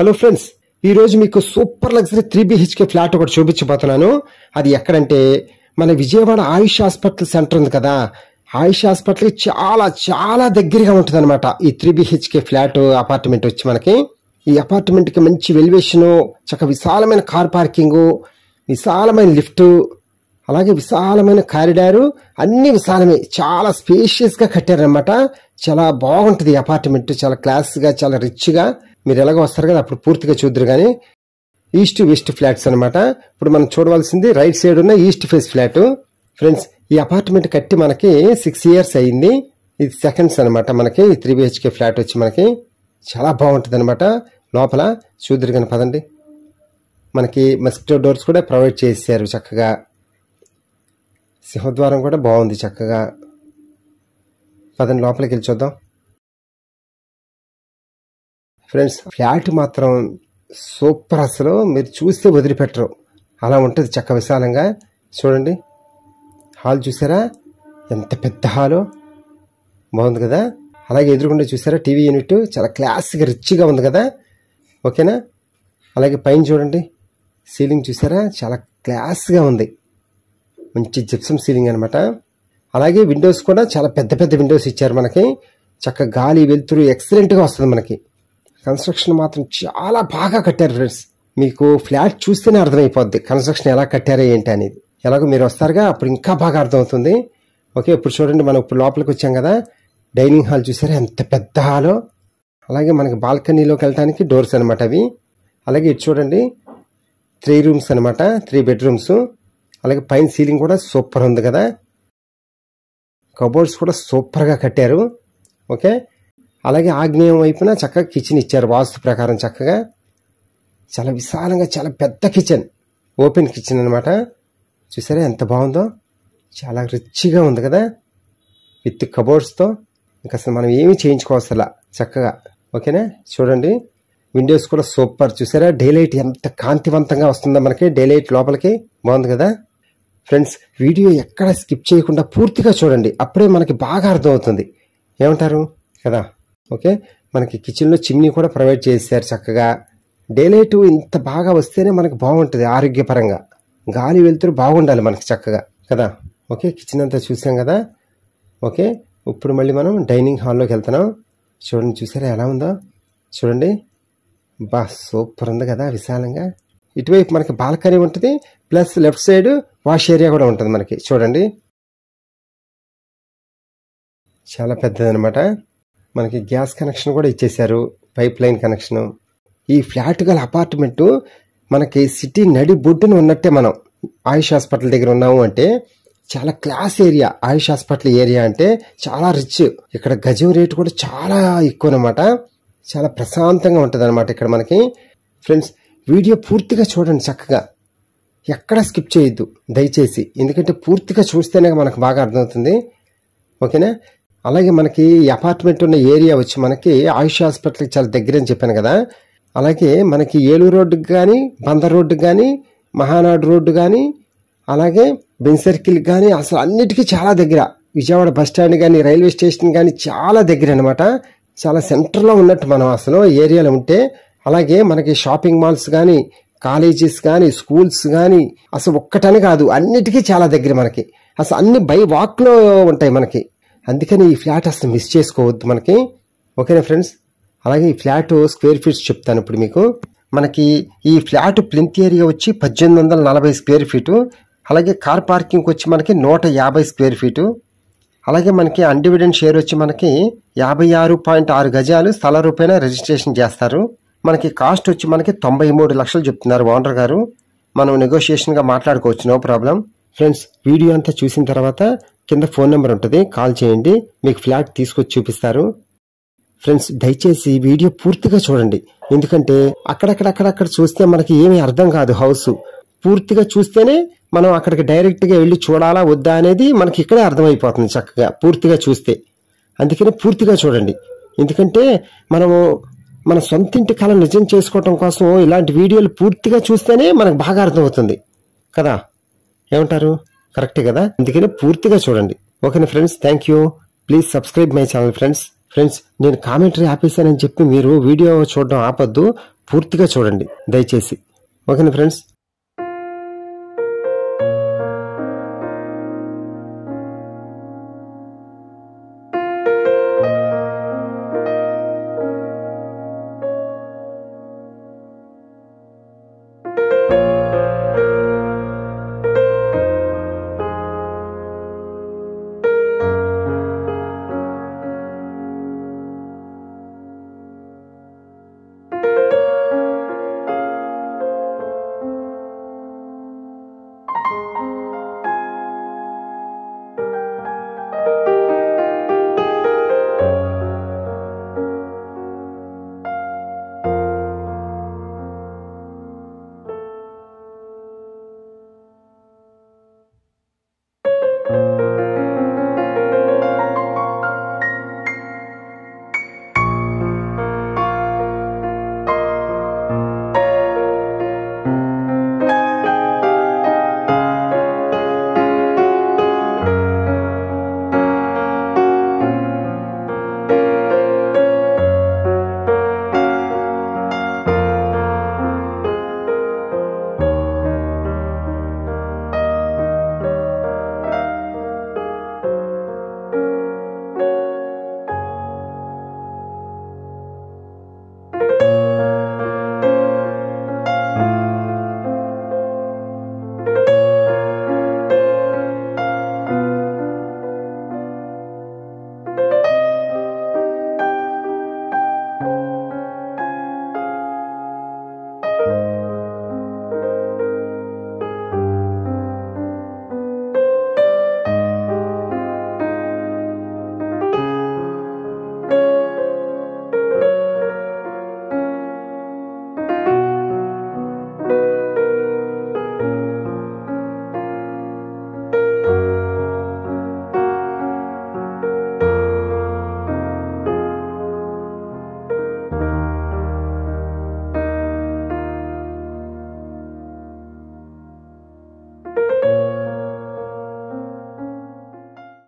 Hello friends, ఈ రోజు మీకు సూపర్ లగ్జరీ 3BHK ఫ్లాట్ ఒకటి చూపించబోతున్నాను. అది ఎక్కడంటే మన విజయవాడ ఆయుష్ హాస్పిటల్ సెంటర్ ఉంది కదా, ఆయుష్ హాస్పిటల్ చాలా చాలా దగ్గరగా ఉంటుంది అనమాట. ఈ 3BHK ఫ్లాట్ అపార్ట్మెంట్ వచ్చి మనకి ఈ అపార్ట్మెంట్ కి మంచి వెలివేషన్, చక్క విశాలమైన కార్ పార్కింగ్, విశాలమైన లిఫ్ట్, అలాగే విశాలమైన కారిడారు, అన్ని విశాలమే, చాలా స్పేషియస్ గా కట్టారనమాట. చాలా బాగుంటుంది ఈ అపార్ట్మెంట్, చాలా క్లాస్ గా, చాలా రిచ్ గా. మీరు ఎలాగో వస్తారు కదా, అప్పుడు పూర్తిగా చూద్దరు. కానీ ఈస్ట్ వెస్ట్ ఫ్లాట్స్ అనమాట. ఇప్పుడు మనం చూడవలసింది రైట్ సైడ్ ఉన్న ఈస్ట్ ఫేస్ ఫ్లాట్. ఫ్రెండ్స్, ఈ అపార్ట్మెంట్ కట్టి మనకి 6 years అయింది. ఇది సెకండ్స్ అనమాట. మనకి 3BHK ఫ్లాట్ వచ్చి మనకి చాలా బాగుంటుంది అనమాట. లోపల చూద్దరు కానీ పదండి. మనకి మస్కిటో డోర్స్ కూడా ప్రొవైడ్ చేశారు చక్కగా. సింహద్వారం కూడా బాగుంది చక్కగా. పదండి లోపలికి వెళ్ళి చూద్దాం. ఫ్రెండ్స్, ఫ్లాట్ మాత్రం సూపర్, అసలు మీరు చూస్తే వదిలిపెట్టరు, అలా ఉంటుంది చక్క విశాలంగా. చూడండి, హాల్ చూసారా ఎంత పెద్ద హాలో, బాగుంది కదా. అలాగే ఎదురుకుండా చూసారా టీవీ యూనిట్, చాలా క్లాస్గా రిచ్గా ఉంది కదా. ఓకేనా. అలాగే పైన చూడండి, సీలింగ్ చూసారా చాలా క్లాస్గా ఉంది, మంచి జిప్సమ్ సీలింగ్ అనమాట. అలాగే విండోస్ కూడా చాలా పెద్ద పెద్ద విండోస్ ఇచ్చారు మనకి. చక్క గాలి వెలుతురు ఎక్సలెంట్గా వస్తుంది మనకి. కన్స్ట్రక్షన్ మాత్రం చాలా బాగా కట్టారు ఫ్రెండ్స్. మీకు ఫ్లాట్ చూస్తేనే అర్థమైపోద్ది కన్స్ట్రక్షన్ ఎలా కట్టారో ఏంటి అనేది. ఎలాగో మీరు వస్తారుగా, అప్పుడు ఇంకా బాగా అర్థమవుతుంది. ఓకే, ఇప్పుడు చూడండి, మనం ఇప్పుడు లోపలికి వచ్చాం కదా. డైనింగ్ హాల్ చూసారా ఎంత పెద్ద హాలో. అలాగే మనకి బాల్కనీలోకి వెళ్ళడానికి డోర్స్ అనమాట అవి. అలాగే ఇటు చూడండి 3 rooms అనమాట, 3 bedrooms. అలాగే పైన సీలింగ్ కూడా సూపర్ ఉంది కదా. కబోర్డ్స్ కూడా సూపర్గా కట్టారు. ఓకే. అలాగే ఆగ్నేయం వైపున చక్కగా కిచెన్ ఇచ్చారు వాస్తు ప్రకారం చక్కగా. చాలా విశాలంగా, చాలా పెద్ద కిచెన్, ఓపెన్ కిచెన్ అనమాట. చూసారా ఎంత బాగుందో, చాలా రిచ్గా ఉంది కదా, విత్ కబోర్డ్స్తో. ఇంకా అసలు మనం ఏమీ చేయించుకోవసలా చక్కగా. ఓకేనా. చూడండి, విండోస్ కూడా సూపర్. చూసారా డేలైట్ ఎంత కాంతివంతంగా వస్తుందో మనకి, డేలైట్ లోపలికి. బాగుంది కదా. ఫ్రెండ్స్, వీడియో ఎక్కడ స్కిప్ చేయకుండా పూర్తిగా చూడండి, అప్పుడే మనకి బాగా అర్థమవుతుంది. ఏమంటారు కదా. ఓకే, మనకి కిచెన్లో చిమ్నీ కూడా ప్రొవైడ్ చేశారు చక్కగా. డేలైట్ ఇంత బాగా వస్తేనే మనకి బాగుంటుంది ఆరోగ్యపరంగా. గాలి వెలుతురు బాగుండాలి మనకి చక్కగా కదా. ఓకే, కిచెన్ అంతా చూసాం కదా. ఓకే, ఇప్పుడు మళ్ళీ మనం డైనింగ్ హాల్లోకి వెళ్తున్నాం. చూడండి, చూసారా ఎలా ఉందో చూడండి. బా సూపర్ ఉంది కదా విశాలంగా. ఇటువైపు మనకి బాల్కనీ ఉంటుంది, plus left side wash area కూడా ఉంటుంది మనకి. చూడండి చాలా పెద్దదనమాట. మనకి గ్యాస్ కనెక్షన్ కూడా ఇచ్చేశారు, పైప్ లైన్ కనెక్షన్. ఈ ఫ్లాట్ గల అపార్ట్మెంటు మనకి సిటీ నడి బొడ్డున ఉన్నట్టే. మనం ఆయుష్ హాస్పిటల్ దగ్గర ఉన్నాము అంటే చాలా క్లాస్ ఏరియా. ఆయుష్ హాస్పిటల్ ఏరియా అంటే చాలా రిచ్. ఇక్కడ గజం రేటు కూడా చాలా ఎక్కువ అనమాట. చాలా ప్రశాంతంగా ఉంటుంది అనమాట ఇక్కడ మనకి. ఫ్రెండ్స్, వీడియో పూర్తిగా చూడండి చక్కగా, ఎక్కడ స్కిప్ చేయొద్దు దయచేసి, ఎందుకంటే పూర్తిగా చూస్తేనే మనకు బాగా అర్థమవుతుంది. ఓకేనా. అలాగే మనకి ఈ అపార్ట్మెంట్ ఉన్న ఏరియా వచ్చి మనకి ఆయుష్ హాస్పిటల్కి చాలా దగ్గర అని చెప్పాను కదా. అలాగే మనకి ఏలూరు రోడ్డుకి కానీ, బందర్ రోడ్డుకి కానీ, మహానాడు రోడ్డు కానీ, అలాగే బెన్ సర్కిల్కి కానీ, అసలు అన్నిటికీ చాలా దగ్గర. విజయవాడ బస్ స్టాండ్ కానీ, రైల్వే స్టేషన్ కానీ చాలా దగ్గర అనమాట. చాలా సెంటర్లో ఉన్నట్టు మనం అసలు ఏరియాలో ఉంటే. అలాగే మనకి షాపింగ్ మాల్స్ కానీ, కాలేజెస్ కానీ, స్కూల్స్ కానీ, అసలు ఒక్కటని కాదు, అన్నిటికీ చాలా దగ్గర మనకి. అసలు అన్ని బై వాక్లో ఉంటాయి మనకి. అందుకని ఈ ఫ్లాట్ అసలు మిస్ చేసుకోవద్దు మనకి. ఓకేనా ఫ్రెండ్స్. అలాగే ఈ ఫ్లాట్ స్క్వేర్ ఫీట్స్ చెప్తాను ఇప్పుడు మీకు. మనకి ఈ ఫ్లాట్ ప్లింత్ ఏరియా వచ్చి 1840 square feet. అలాగే కార్ పార్కింగ్ వచ్చి మనకి 150 square feet. అలాగే మనకి అన్డివిడెండ్ షేర్ వచ్చి మనకి 56.6 గజాలు స్థల రూపేణా రిజిస్ట్రేషన్ చేస్తారు. మనకి కాస్ట్ వచ్చి మనకి 93 లక్షలు చెప్తున్నారు ఓనర్ గారు. మనం నెగోషియేషన్గా మాట్లాడుకోవచ్చు, నో ప్రాబ్లం. ఫ్రెండ్స్, వీడియో అంతా చూసిన తర్వాత కింద ఫోన్ నెంబర్ ఉంటుంది, కాల్ చేయండి, మీకు ఫ్లాట్ తీసుకొచ్చి చూపిస్తారు. ఫ్రెండ్స్, దయచేసి వీడియో పూర్తిగా చూడండి, ఎందుకంటే అక్కడక్కడ చూస్తే మనకి ఏమీ అర్థం కాదు. హౌస్ పూర్తిగా చూస్తేనే మనం అక్కడికి డైరెక్ట్గా వెళ్ళి చూడాలా వద్దా అనేది మనకి ఇక్కడే అర్థమైపోతుంది చక్కగా పూర్తిగా చూస్తే. అందుకని పూర్తిగా చూడండి, ఎందుకంటే మనము మన సొంతింటి కళ నిజం చేసుకోవటం కోసం ఇలాంటి వీడియోలు పూర్తిగా చూస్తేనే మనకు బాగా అర్థమవుతుంది కదా. ఏమంటారు, కరెక్టే కదా. అందుకని పూర్తిగా చూడండి. ఓకేనా friends, thank you. Please subscribe my channel friends. Friends, నేను కామెంటరీ ఆపేసానని చెప్పి మీరు వీడియో చూడడం ఆపొద్దు, పూర్తిగా చూడండి దయచేసి. ఓకేనా ఫ్రెండ్స్.